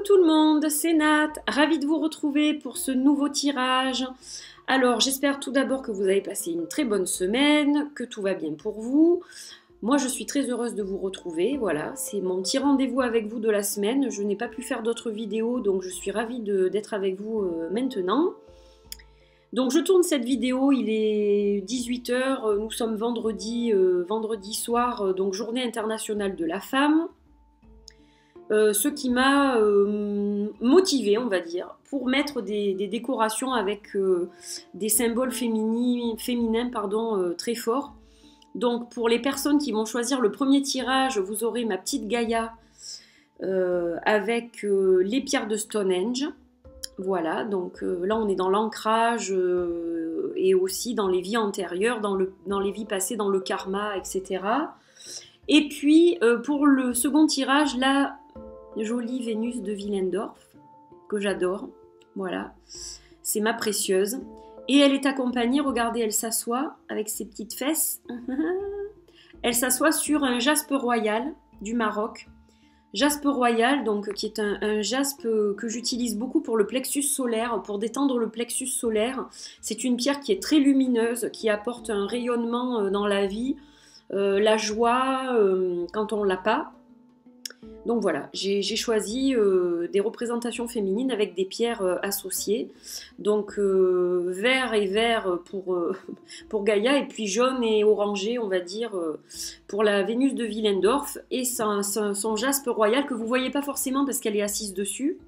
tout le monde, c'est Nat, ravie de vous retrouver pour ce nouveau tirage. Alors j'espère tout d'abord que vous avez passé une très bonne semaine, que tout va bien pour vous. Moi je suis très heureuse de vous retrouver, voilà, c'est mon petit rendez-vous avec vous de la semaine. Je n'ai pas pu faire d'autres vidéos donc je suis ravie d'être avec vous maintenant. Donc je tourne cette vidéo, il est 18 h, nous sommes vendredi soir, donc journée internationale de la femme. Ce qui m'a motivée, on va dire, pour mettre des décorations avec des symboles féminins très forts. Donc pour les personnes qui vont choisir le premier tirage, vous aurez ma petite Gaïa avec les pierres de Stonehenge. Voilà, donc là on est dans l'ancrage et aussi dans les vies antérieures, dans les vies passées, dans le karma, etc. Et puis pour le second tirage, la jolie Vénus de Willendorf, que j'adore, voilà, c'est ma précieuse. Et elle est accompagnée, regardez, elle s'assoit avec ses petites fesses, elle s'assoit sur un jaspe royal du Maroc. Jaspe royal, donc, qui est un jaspe que j'utilise beaucoup pour le plexus solaire, pour détendre le plexus solaire. C'est une pierre qui est très lumineuse, qui apporte un rayonnement dans la vie, la joie quand on l'a pas. Donc voilà, j'ai choisi des représentations féminines avec des pierres associées. Donc vert et vert pour Gaïa, et puis jaune et orangé, on va dire, pour la Vénus de Willendorf. Et son jaspe royal que vous ne voyez pas forcément parce qu'elle est assise dessus,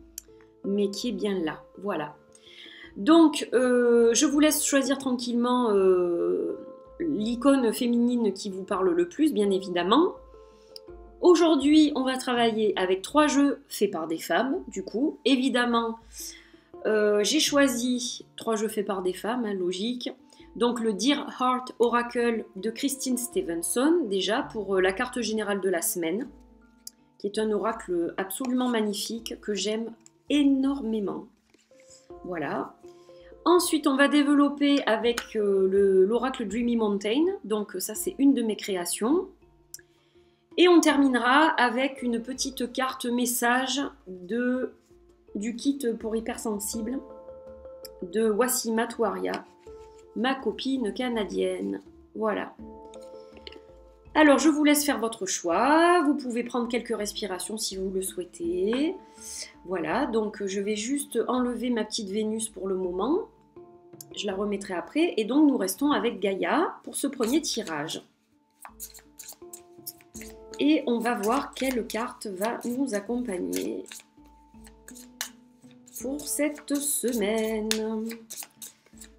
mais qui est bien là, voilà. Donc je vous laisse choisir tranquillement l'icône féminine qui vous parle le plus, bien évidemment. Aujourd'hui, on va travailler avec 3 jeux faits par des femmes, du coup. Évidemment, j'ai choisi 3 jeux faits par des femmes, hein, logique. Donc le Dear Heart Oracle de Christine Stevenson, déjà, pour la carte générale de la semaine, qui est un oracle absolument magnifique, que j'aime énormément. Voilà. Ensuite, on va développer avec l'oracle Dreamy Mountain, donc ça c'est une de mes créations. Et on terminera avec une petite carte message du kit pour hypersensible de Wassima Touaria, ma copine canadienne. Voilà. Alors, je vous laisse faire votre choix. Vous pouvez prendre quelques respirations si vous le souhaitez. Voilà, donc je vais juste enlever ma petite Vénus pour le moment. Je la remettrai après. Et donc, nous restons avec Gaïa pour ce premier tirage. Et on va voir quelle carte va nous accompagner pour cette semaine.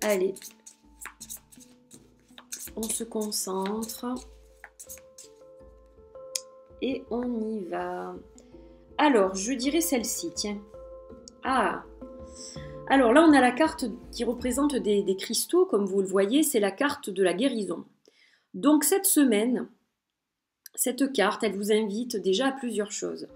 Allez, on se concentre et on y va. Alors, je dirais celle-ci, tiens. Ah, alors là, on a la carte qui représente des cristaux, comme vous le voyez, c'est la carte de la guérison. Donc cette semaine, cette carte, elle vous invite déjà à plusieurs choses.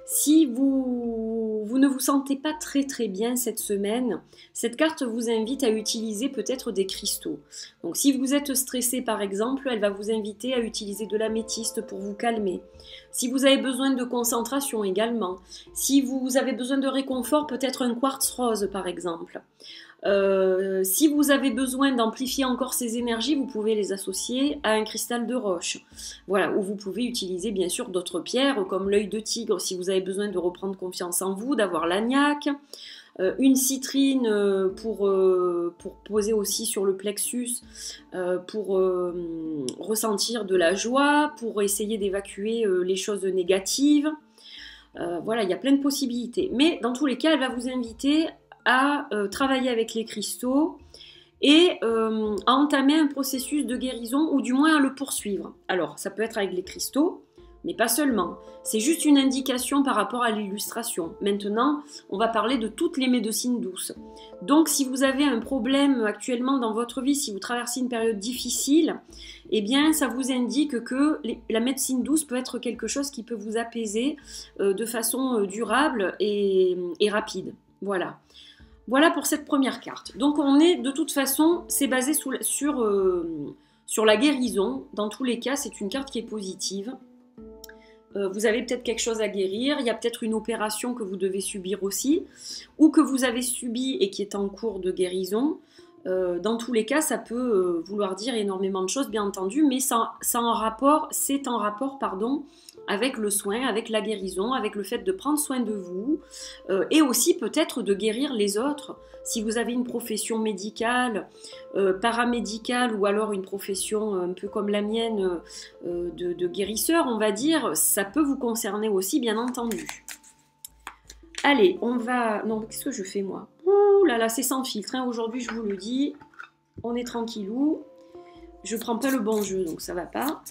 Si vous ne vous sentez pas très bien cette semaine, cette carte vous invite à utiliser peut-être des cristaux. Donc si vous êtes stressé par exemple, elle va vous inviter à utiliser de l'améthyste pour vous calmer. Si vous avez besoin de concentration également, si vous avez besoin de réconfort, peut-être un quartz rose par exemple. Si vous avez besoin d'amplifier encore ces énergies, vous pouvez les associer à un cristal de roche. Voilà, ou vous pouvez utiliser bien sûr d'autres pierres comme l'œil de tigre si vous avez besoin de reprendre confiance en vous, d'avoir l'agnac, une citrine pour poser aussi sur le plexus, pour ressentir de la joie, pour essayer d'évacuer les choses négatives. Voilà, il y a plein de possibilités. Mais dans tous les cas, elle va vous inviter à travailler avec les cristaux et à entamer un processus de guérison ou du moins à le poursuivre. Alors, ça peut être avec les cristaux, mais pas seulement. C'est juste une indication par rapport à l'illustration. Maintenant, on va parler de toutes les médecines douces. Donc, si vous avez un problème actuellement dans votre vie, si vous traversez une période difficile, eh bien, ça vous indique que la médecine douce peut être quelque chose qui peut vous apaiser de façon durable et rapide. Voilà. Voilà pour cette première carte. Donc on est de toute façon, c'est basé sur la guérison. Dans tous les cas, c'est une carte qui est positive. vous avez peut-être quelque chose à guérir, il y a peut-être une opération que vous devez subir aussi, ou que vous avez subi et qui est en cours de guérison. Dans tous les cas, ça peut vouloir dire énormément de choses, bien entendu, mais c'est en rapport, pardon, avec le soin, avec la guérison, avec le fait de prendre soin de vous, et aussi peut-être de guérir les autres. Si vous avez une profession médicale, paramédicale, ou alors une profession un peu comme la mienne, de guérisseur, on va dire, ça peut vous concerner aussi, bien entendu. Allez, on va... Non, qu'est-ce que je fais, moi? Ouh là là, c'est sans filtre, hein. Aujourd'hui, je vous le dis, on est tranquillou. Je prends pas le bon jeu, donc ça va pas.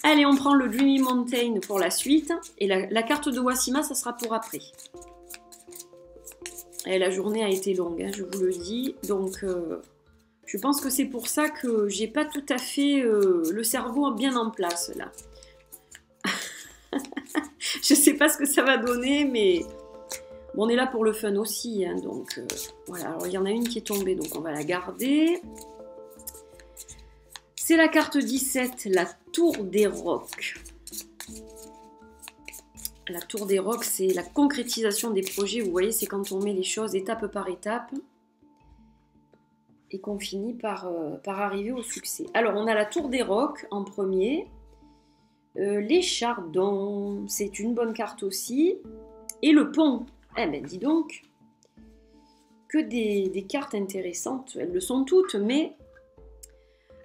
Allez, on prend le Dreamy Mountain pour la suite. Et la carte de Wasima, ça sera pour après. Et la journée a été longue, hein, je vous le dis. Donc, je pense que c'est pour ça que j'ai pas tout à fait le cerveau bien en place, là. Je sais pas ce que ça va donner, mais bon, on est là pour le fun aussi, hein, donc voilà. Alors il y en a une qui est tombée, donc on va la garder. C'est la carte 17, la Tour des Rocs. La Tour des Rocs, c'est la concrétisation des projets. Vous voyez, c'est quand on met les choses étape par étape et qu'on finit par arriver au succès. Alors, on a la Tour des Rocs en premier. Les Chardons, c'est une bonne carte aussi. Et le Pont. Eh ben, dis donc, que des cartes intéressantes. Elles le sont toutes, mais...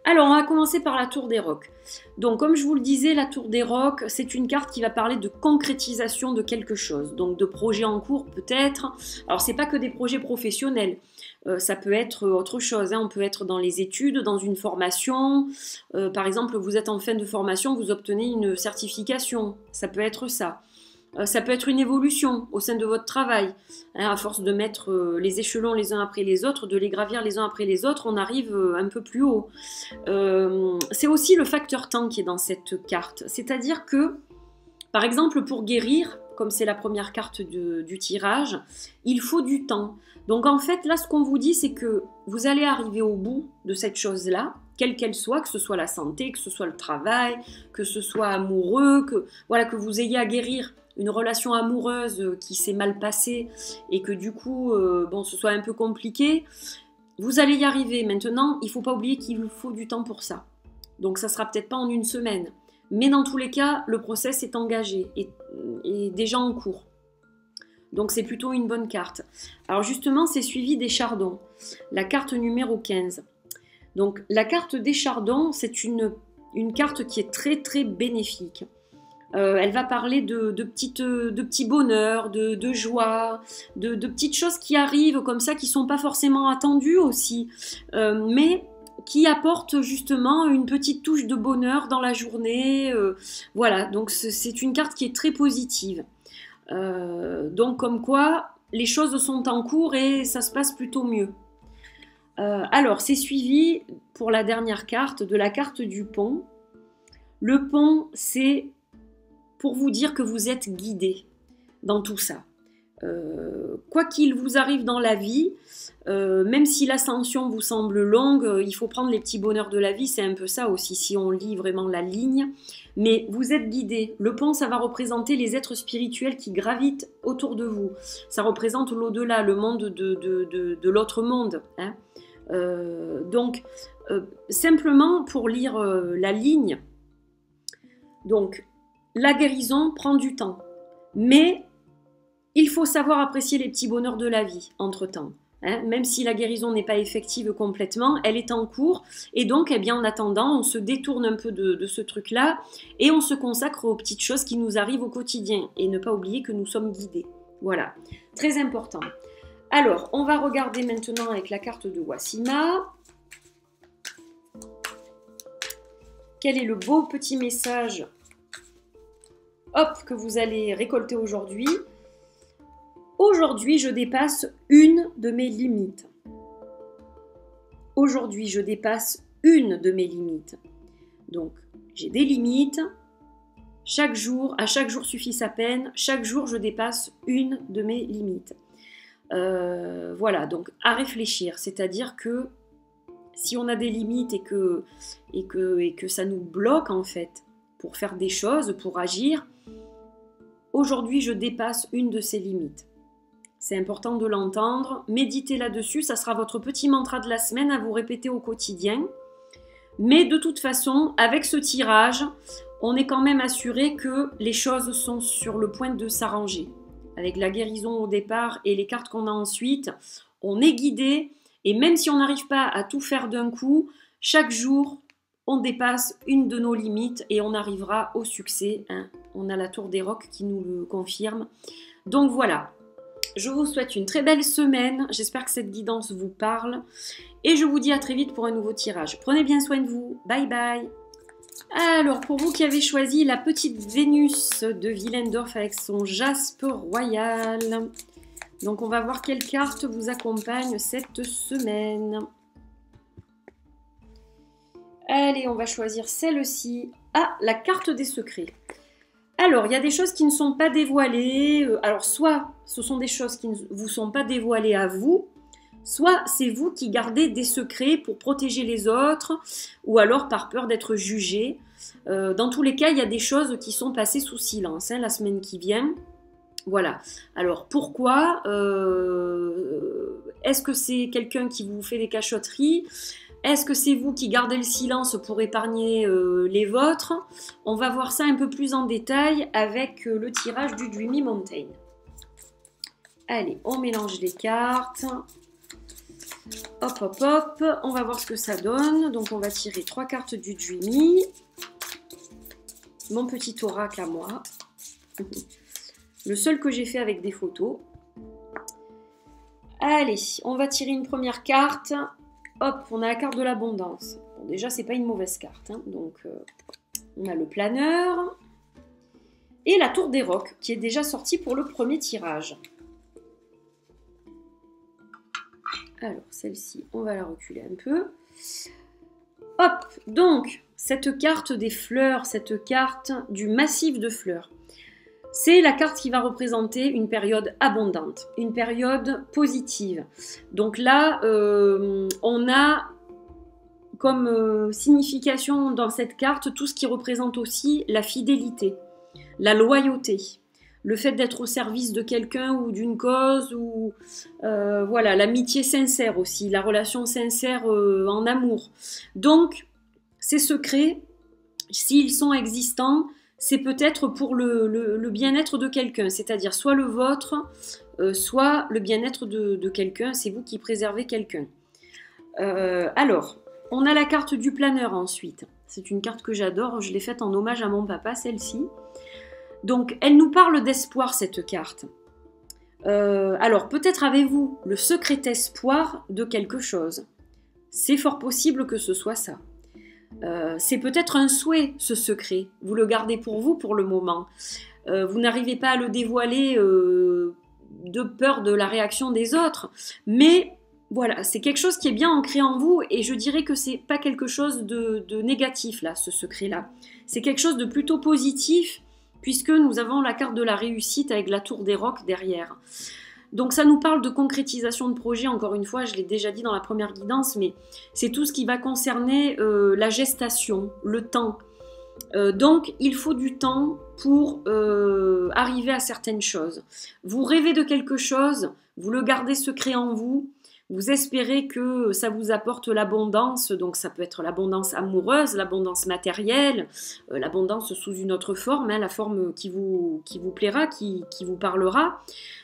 Alors, on va commencer par la Tour des Rocs. Donc, comme je vous le disais, la Tour des Rocs, c'est une carte qui va parler de concrétisation de quelque chose. Donc, de projets en cours, peut-être. Alors, c'est pas que des projets professionnels. Ça peut être autre chose, hein. On peut être dans les études, dans une formation. Par exemple, vous êtes en fin de formation, vous obtenez une certification. Ça peut être ça. Ça peut être une évolution au sein de votre travail. Hein, à force de mettre les échelons les uns après les autres, de les gravir les uns après les autres, on arrive un peu plus haut. C'est aussi le facteur temps qui est dans cette carte. C'est-à-dire que, par exemple, pour guérir, comme c'est la première carte du tirage, il faut du temps. Donc en fait, là, ce qu'on vous dit, c'est que vous allez arriver au bout de cette chose-là, quelle qu'elle soit, que ce soit la santé, que ce soit le travail, que ce soit amoureux, que vous ayez à guérir une relation amoureuse qui s'est mal passée et que du coup, ce soit un peu compliqué. Vous allez y arriver. Maintenant, il ne faut pas oublier qu'il vous faut du temps pour ça. Donc ça ne sera peut-être pas en une semaine. Mais dans tous les cas, le process est engagé et déjà en cours. Donc c'est plutôt une bonne carte. Alors justement, c'est suivi des Chardons. La carte numéro 15. Donc la carte des Chardons, c'est une carte qui est très très bénéfique. Elle va parler de petits bonheurs, de joie, de petites choses qui arrivent comme ça, qui ne sont pas forcément attendues aussi, mais qui apportent justement une petite touche de bonheur dans la journée. Voilà, donc c'est une carte qui est très positive. Donc comme quoi, les choses sont en cours et ça se passe plutôt mieux. Alors, c'est suivi pour la dernière carte de la carte du pont. Le pont, c'est pour vous dire que vous êtes guidé dans tout ça. Quoi qu'il vous arrive dans la vie, même si l'ascension vous semble longue, il faut prendre les petits bonheurs de la vie, c'est un peu ça aussi, si on lit vraiment la ligne. Mais vous êtes guidé. Le pont, ça va représenter les êtres spirituels qui gravitent autour de vous. Ça représente l'au-delà, le monde de l'autre monde. Hein. Donc, simplement pour lire la ligne, donc, la guérison prend du temps. Mais il faut savoir apprécier les petits bonheurs de la vie, entre-temps. Hein, même si la guérison n'est pas effective complètement, elle est en cours. Et donc, eh bien, en attendant, on se détourne un peu de ce truc-là et on se consacre aux petites choses qui nous arrivent au quotidien. Et ne pas oublier que nous sommes guidés. Voilà, très important. Alors, on va regarder maintenant avec la carte de Wasima. Quel est le beau petit message que vous allez récolter aujourd'hui? Aujourd'hui, je dépasse une de mes limites. Aujourd'hui, je dépasse une de mes limites. Donc, j'ai des limites. À chaque jour suffit sa peine. Chaque jour, je dépasse une de mes limites. Voilà, donc à réfléchir. C'est-à-dire que si on a des limites et que ça nous bloque, en fait, pour faire des choses, pour agir. Aujourd'hui, je dépasse une de ces limites. C'est important de l'entendre. Méditez là-dessus, ça sera votre petit mantra de la semaine à vous répéter au quotidien. Mais de toute façon, avec ce tirage, on est quand même assuré que les choses sont sur le point de s'arranger. Avec la guérison au départ et les cartes qu'on a ensuite, on est guidé. Et même si on n'arrive pas à tout faire d'un coup, chaque jour, on dépasse une de nos limites et on arrivera au succès. Hein. On a la tour des rocs qui nous le confirme. Donc voilà, je vous souhaite une très belle semaine. J'espère que cette guidance vous parle. Et je vous dis à très vite pour un nouveau tirage. Prenez bien soin de vous. Bye bye. Alors, pour vous qui avez choisi la petite Vénus de Willendorf avec son jaspe royal. Donc, on va voir quelle carte vous accompagne cette semaine. Allez, on va choisir celle-ci. Ah, la carte des secrets. Alors, il y a des choses qui ne sont pas dévoilées. Alors, soit ce sont des choses qui ne vous sont pas dévoilées à vous, soit c'est vous qui gardez des secrets pour protéger les autres, ou alors par peur d'être jugé. Dans tous les cas, il y a des choses qui sont passées sous silence hein, la semaine qui vient. Voilà. Alors, pourquoi est-ce que c'est quelqu'un qui vous fait des cachotteries? Est-ce que c'est vous qui gardez le silence pour épargner les vôtres? On va voir ça un peu plus en détail avec le tirage du Dreamy Mountain. Allez, on mélange les cartes. Hop, hop, hop. On va voir ce que ça donne. Donc, on va tirer 3 cartes du Dreamy. Mon petit oracle à moi. Le seul que j'ai fait avec des photos. Allez, on va tirer une première carte. Hop, on a la carte de l'abondance. Bon, déjà, c'est pas une mauvaise carte. Hein. Donc, on a le planeur. Et la tour des rocs, qui est déjà sortie pour le premier tirage. Alors, celle-ci, on va la reculer un peu. Hop, donc, cette carte des fleurs, cette carte du massif de fleurs. C'est la carte qui va représenter une période abondante, une période positive. Donc là, on a comme signification dans cette carte tout ce qui représente aussi la fidélité, la loyauté, le fait d'être au service de quelqu'un ou d'une cause, ou voilà, l'amitié sincère aussi, la relation sincère en amour. Donc, ces secrets, s'ils sont existants, c'est peut-être pour le bien-être de quelqu'un, c'est-à-dire soit le vôtre, soit le bien-être de quelqu'un, c'est vous qui préservez quelqu'un. Alors, on a la carte du planeur ensuite. C'est une carte que j'adore, je l'ai faite en hommage à mon papa, celle-ci. Donc, elle nous parle d'espoir, cette carte. Alors, peut-être avez-vous le secret espoir de quelque chose. C'est fort possible que ce soit ça. C'est peut-être un souhait, ce secret. Vous le gardez pour vous pour le moment. Vous n'arrivez pas à le dévoiler de peur de la réaction des autres. Mais voilà, c'est quelque chose qui est bien ancré en vous et je dirais que c'est pas quelque chose de négatif, là, ce secret-là. C'est quelque chose de plutôt positif puisque nous avons la carte de la réussite avec la tour des rocs derrière. Donc ça nous parle de concrétisation de projet, encore une fois, je l'ai déjà dit dans la première guidance, mais c'est tout ce qui va concerner la gestation, le temps. Donc il faut du temps pour arriver à certaines choses. Vous rêvez de quelque chose, vous le gardez secret en vous, vous espérez que ça vous apporte l'abondance, donc ça peut être l'abondance amoureuse, l'abondance matérielle, l'abondance sous une autre forme, hein, la forme qui vous plaira, qui vous parlera.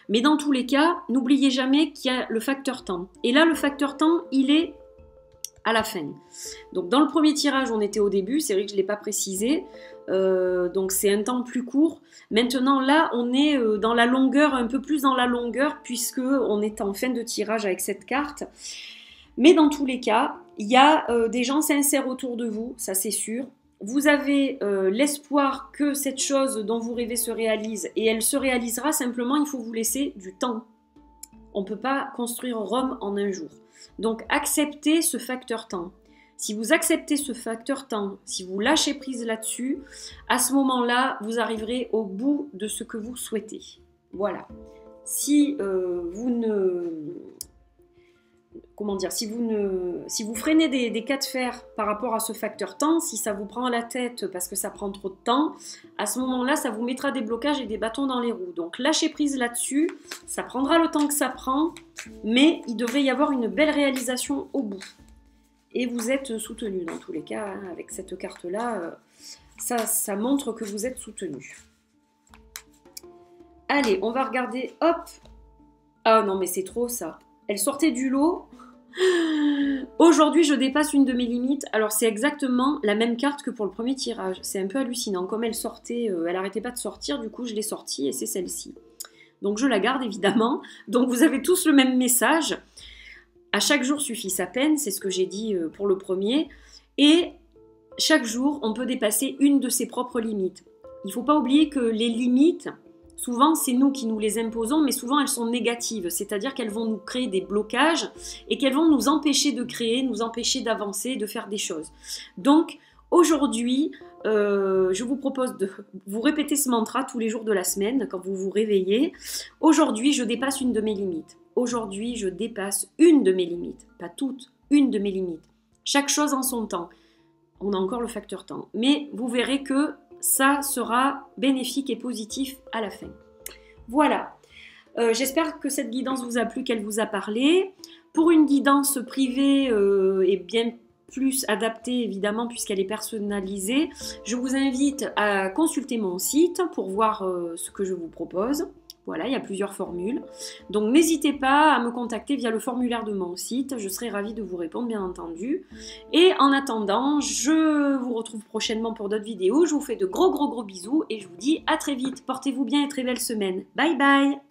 Mais dans tous les cas, n'oubliez jamais qu'il y a le facteur temps. Et là, le facteur temps, il est à la fin. Donc dans le premier tirage, on était au début, c'est vrai que je ne l'ai pas précisé, donc c'est un temps plus court. Maintenant là, on est dans la longueur, un peu plus dans la longueur, puisque on est en fin de tirage avec cette carte. Mais dans tous les cas, il y a des gens sincères autour de vous, ça c'est sûr. Vous avez l'espoir que cette chose dont vous rêvez se réalise, et elle se réalisera, simplement il faut vous laisser du temps. On ne peut pas construire Rome en un jour. Donc acceptez ce facteur temps. Si vous acceptez ce facteur temps, si vous lâchez prise là-dessus, à ce moment-là, vous arriverez au bout de ce que vous souhaitez. Voilà. Si vous comment dire, si vous freinez des cas de fer par rapport à ce facteur temps, si ça vous prend à la tête parce que ça prend trop de temps, à ce moment-là, ça vous mettra des blocages et des bâtons dans les roues. Donc lâchez prise là-dessus, ça prendra le temps que ça prend, mais il devrait y avoir une belle réalisation au bout. Et vous êtes soutenu dans tous les cas, hein, avec cette carte-là, ça montre que vous êtes soutenu. Allez, on va regarder, hop. Ah non, mais c'est trop ça. Elle sortait du lot. Aujourd'hui, je dépasse une de mes limites. Alors, c'est exactement la même carte que pour le premier tirage. C'est un peu hallucinant. Comme elle sortait, elle n'arrêtait pas de sortir, du coup, je l'ai sortie et c'est celle-ci. Donc, je la garde, évidemment. Donc, vous avez tous le même message. À chaque jour suffit sa peine, c'est ce que j'ai dit pour le premier. Et chaque jour, on peut dépasser une de ses propres limites. Il ne faut pas oublier que les limites, souvent, c'est nous qui nous les imposons, mais souvent, elles sont négatives. C'est-à-dire qu'elles vont nous créer des blocages et qu'elles vont nous empêcher de créer, nous empêcher d'avancer, de faire des choses. Donc, aujourd'hui, je vous propose de vous répéter ce mantra tous les jours de la semaine, quand vous vous réveillez. Aujourd'hui, je dépasse une de mes limites. Aujourd'hui, je dépasse une de mes limites. Pas toutes, une de mes limites. Chaque chose en son temps. On a encore le facteur temps. Mais vous verrez que ça sera bénéfique et positif à la fin. Voilà. J'espère que cette guidance vous a plu, qu'elle vous a parlé. Pour une guidance privée et bien plus adaptée, évidemment, puisqu'elle est personnalisée, je vous invite à consulter mon site pour voir ce que je vous propose. Voilà, il y a plusieurs formules. Donc n'hésitez pas à me contacter via le formulaire de mon site. Je serai ravie de vous répondre, bien entendu. Et en attendant, je vous retrouve prochainement pour d'autres vidéos. Je vous fais de gros bisous et je vous dis à très vite. Portez-vous bien et très belle semaine. Bye bye!